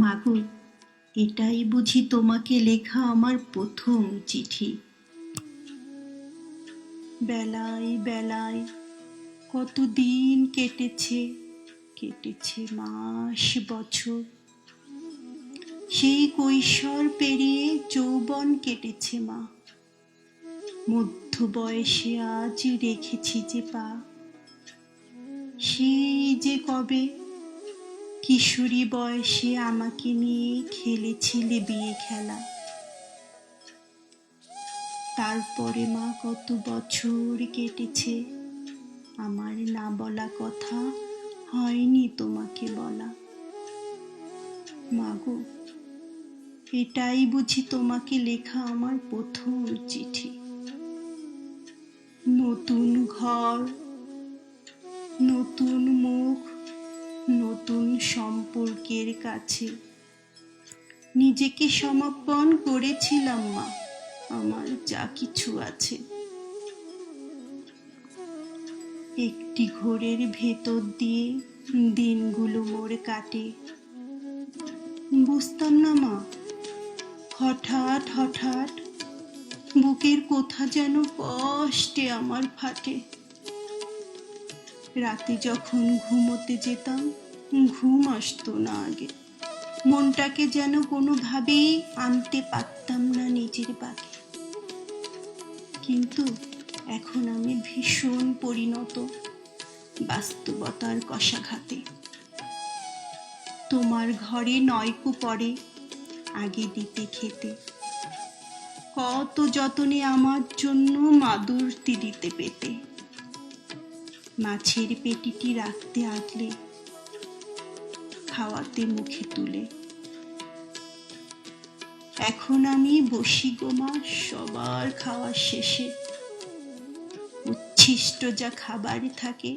মাগো, এটাই বুঝি তোমাকে লেখা আমার প্রথম চিঠি। বেলায় বেলায় কতদিন কেটেছে, কেটেছে মাস বছর। সেই কৈশোর পেরিয়ে যৌবন কেটেছে মা। মধ্য বয়সে আজ রেখেছি যে পা। সেই যে কবে কিশোরী বয়সে আমাকে নিয়ে খেলেছিলে বিয়ে খেলা। তারপরে মা কত বছর কেটেছে, আমার না বলা কথা হয়নি তোমাকে বলা। মাগো, এটাই বুঝি তোমাকে লেখা আমার প্রথম চিঠি। নতুন ঘর, নতুন মুখ, নতুন সম্পর্কের কাছে নিজেকে সমর্পণ করেছিলাম মা, আমার যা কিছু আছে। একটি ঘোরের ভেতর দিয়ে দিনগুলো মোর কাটে। বুঝতাম না মা, হঠাৎ হঠাৎ বুকের কোথা যেন কষ্টে আমার ফাটে। রাতে যখন ঘুমোতে যেতাম ঘুম আসতো না আগে। মনটাকে যেন কোনোভাবেই আনতে পারতাম না নিজের বাগে। কিন্তু এখন আমি ভীষণ পরিণত বাস্তবতার কশাঘাতে। তোমার ঘরে নয়কো পড়ে আগে দিতে খেতে। কত যতনে আমার জন্য মাদুরটি দিতে পেতে। মাছের পেটিটি রাখতে আগলে, খাওয়াতে মুখে তুলে। এখন আমি বসি গো মা সবার খাওয়ার শেষে। উচ্ছিষ্ট যা খাবার থাকে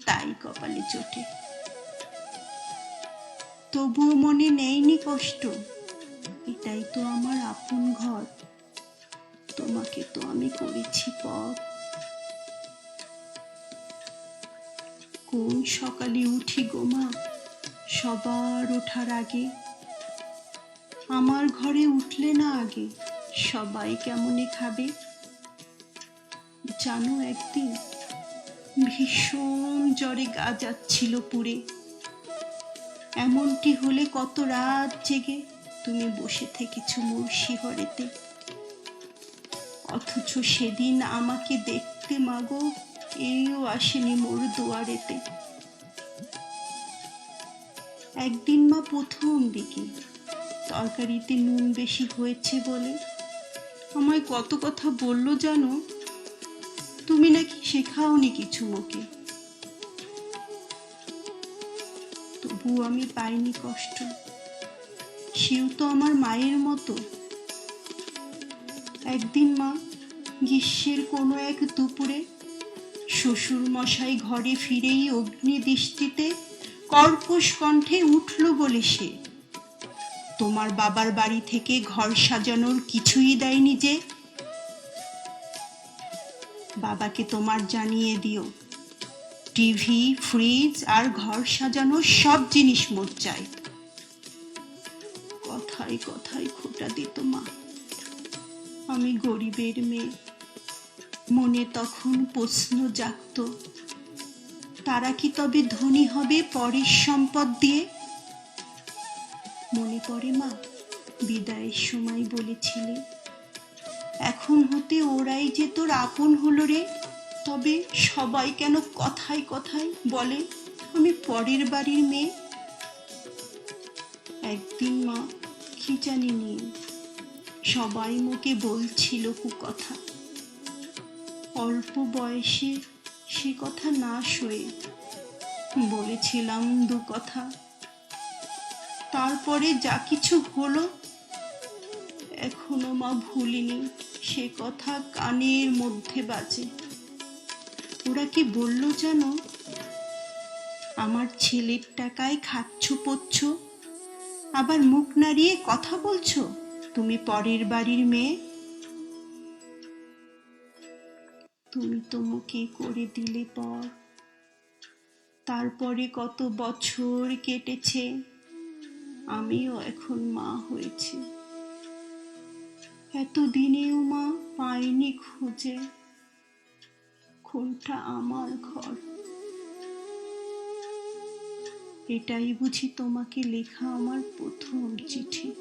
তাই কপালে জোটে। তবুও মনে নেয়নি কষ্ট, এটাই তো আমার আপন ঘর। তোমাকে তো আমি করেছি পর। কোন সকালে উঠি গো মা সবার ওঠার আগে। আমার ঘরে উঠলে না আগে সবাই কেমনে খাবে। জানো, একদিন ভীষণ জ্বরে গা যাচ্ছিল পুড়ে। এমনটি হলে কত রাত জেগে তুমি বসে থেকেছো মোর শিহরেতে। অথচ সেদিন আমাকে দেখতে মাগো কেউ আসেনি মোর দুয়ারেতে। একদিন মা প্রথম দিকে তরকারিতে নুন বেশি হয়েছে বলে আমায় কত কথা বললো জানো। তুমি নাকি শেখাওনি কিছু মোকে। তবু আমি পাইনি কষ্ট, সেও তো আমার মায়ের মতো। একদিন মা গ্রীষ্মের কোনো এক দুপুরে শ্বশুর মশাই ঘরে ফিরেই অগ্নি দৃষ্টিতে কর্কশ কণ্ঠে উঠল বলে সে, তোমার বাবার বাড়ি থেকে ঘর সাজানোর কিছুই দেয়নি যে। বাবাকে তোমার জানিয়ে দিও, টিভি, ফ্রিজ আর ঘর সাজানোর সব জিনিস মোট চাই। কথায় কথায় খোঁটা দিত মা। আমি গরিবের মেয়ে। মনে তখন প্রশ্ন জাগত, তারা কি তবে ধনী হবে পরের সম্পদ দিয়ে? মনে পড়ে মা বিদায়ের সময় বলেছিলে, এখন হতে ওরাই যে তোর আপন হলো রে। তবে সবাই কেন কথায় কথায় বলে আমি পরের বাড়ির মেয়ে। একদিন মা কি জানি নিয়ে সবাই মুখে বলছিল কুকথা। অল্প বয়সে সে কথা না সয়ে বলেছিলাম দু কথা। তারপরে যা কিছু হলো এখনো মা ভুলিনি, সে কথা কানের মধ্যে বাজে। ওরা কি বললো জানো, আমার ছেলের টাকায় খাচ্ছ পচ্ছ, আবার মুখ নাড়িয়ে কথা বলছো তুমি পরের বাড়ির মেয়ে। তুমি তো মুখে করে দিলে পর। তারপরে কত বছর কেটেছে, আমিও এখন মা হয়েছি। এতদিনেও মা পাইনি খুঁজে কোনটা আমার ঘর। এটাই বুঝি তোমাকে লেখা আমার প্রথম চিঠি।